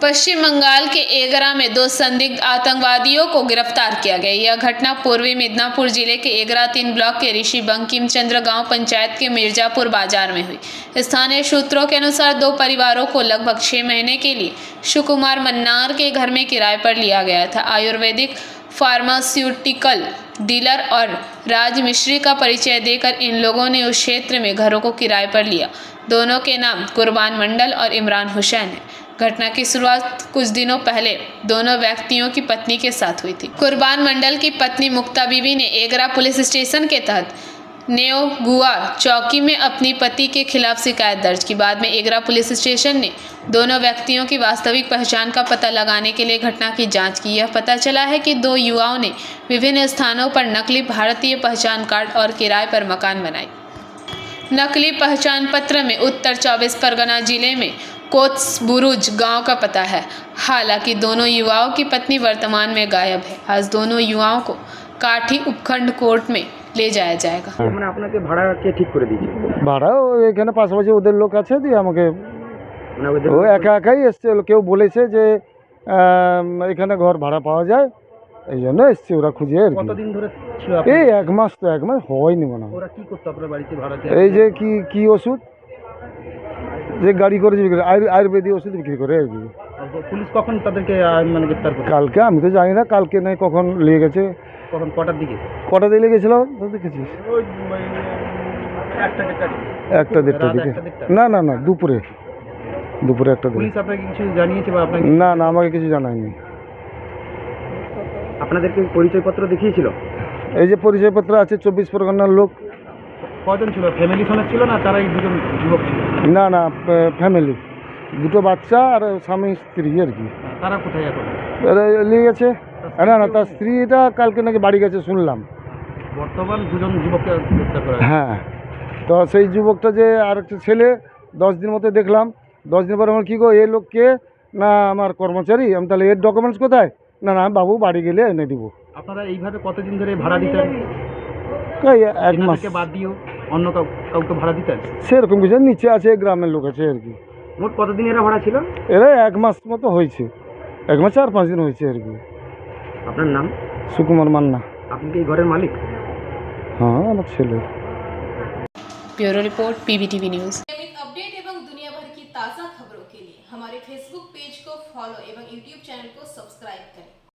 पश्चिम बंगाल के एगरा में 2 संदिग्ध आतंकवादियों को गिरफ्तार किया गया। यह घटना पूर्वी मिदनापुर जिले के एगरा 3 ब्लॉक के ऋषि बंकिम चंद्र गांव पंचायत के मिर्जापुर बाजार में हुई। स्थानीय सूत्रों के अनुसार 2 परिवारों को लगभग 6 महीने के लिए सुकुमार मन्नार के घर में किराए पर लिया गया था। आयुर्वेदिक फार्मास्यूटिकल डीलर और राज मिश्री का परिचय देकर इन लोगों ने उस क्षेत्र में घरों को किराए पर लिया। दोनों के नाम कुर्बान मंडल और इमरान हुसैन है। घटना की शुरुआत कुछ दिनों पहले दोनों व्यक्तियों की पत्नी के साथ हुई थी। कुर्बान मंडल की पत्नी मुक्ता बीबी ने एगरा पुलिस स्टेशन के तहत नेओगुआ चौकी में अपनी पति के खिलाफ शिकायत दर्ज की। बाद में एगरा पुलिस स्टेशन ने दोनों व्यक्तियों की वास्तविक पहचान का पता लगाने के लिए घटना की जांच की। यह पता चला है कि 2 युवाओं ने विभिन्न स्थानों पर नकली भारतीय पहचान कार्ड और किराए पर मकान बनाए। नकली पहचान पत्र में उत्तर 24 परगना जिले में कोत्सबुरुज गांव का पता है। हालांकि दोनों युवाओं की पत्नी वर्तमान में गायब है। आज दोनों युवाओं को काठी उपखंड कोर्ट में ले जाया जाएगा। মানে আপনাকে ভাড়া কে ঠিক করে দিয়েছে? ভাড়া এখানে পাশাপাশি ওদের লোক আছে দিয়ে আমাকে মানে ওদের ও একা একাই এসছে। কেউ বলেছে যে এখানে ঘর ভাড়া পাওয়া যায়, এই জন্য এসছে ওরা খুঁজে আর কি। কতদিন ধরে ছিল এই 1 মাস তো 1 মাস হয়নি মনে হয়। ওরা কি করতে আপনার বাড়িতে ভাড়াতে? এই যে কি ওষুধ যে গাড়ি করে বিক্রি করে, আয়ুর্বেদিক ওষুধ বিক্রি করে আর কি। পুলিশ কখন তাদেরকে মানে গ্রেফতার করে? কালকে, আমি তো জানি না কালকে নাই কখন নিয়ে গেছে। কখন কটার দিকে? কটা দিয়ে গেছিল তো দেখেছিস? ওই একটা দিকে না না না দুপুরে 1টা দিকে। পুলিশ আপনাকে কিছু জানিয়েছে বা আপনাকে? না না আমাকে কিছু জানায়নি। আপনাদেরকে পরিচয়পত্র দেখিয়েছিল? এই যে পরিচয়পত্র আছে 24 পরগনার লোক। কজন ছিল? ফ্যামিলি সমেত ছিল না তারাই দুজন যুবক ছিল? না না ফ্যামিলি, 2টো বাচ্চা আর স্বামী স্ত্রী আর কি। তারা কোথায় এখন? নিয়ে গেছে। না না তার স্ত্রীটা কালকে নাকি বাড়ি গেছে শুনলাম। বর্তমান 2জন যুবককে গ্রেফতার করা হয়েছে। হ্যাঁ, তো সেই যুবকটা যে আর একটা ছেলে 10 দিন মতো দেখলাম। 10 দিন পর আমার কী গো এই লোককে? না আমার কর্মচারী। আমি তাহলে এর ডকুমেন্টস কোথায়? না না বাবু বাড়ি গেলে এনে দিব। আপনারা এইভাবে কতদিন ধরে ভাড়া দিতেন? 1 মাস। বাদ দিয়েও অন্য কাউকে ভাড়া দিতেন? সেরকম কিছু নিচে আছে, গ্রামের লোক আছে আর কি। মোট কতদিন এরা ভাড়া ছিল? এরা 1 মাস মতো হয়েছে, 1 মাস 4-5 দিন হয়েছে আর কি। আপনার নাম? সুকুমার মান্না। আপনি কি এই ঘরের মালিক? हाँ আমার ছেলে। Bureau report PBTV news. नियमित अपडेट एवं दुनिया भर की ताज़ा खबरों के लिए हमारे फेसबुक पेज को फॉलो एवं यूट्यूब चैनल को सब्सक्राइब करें।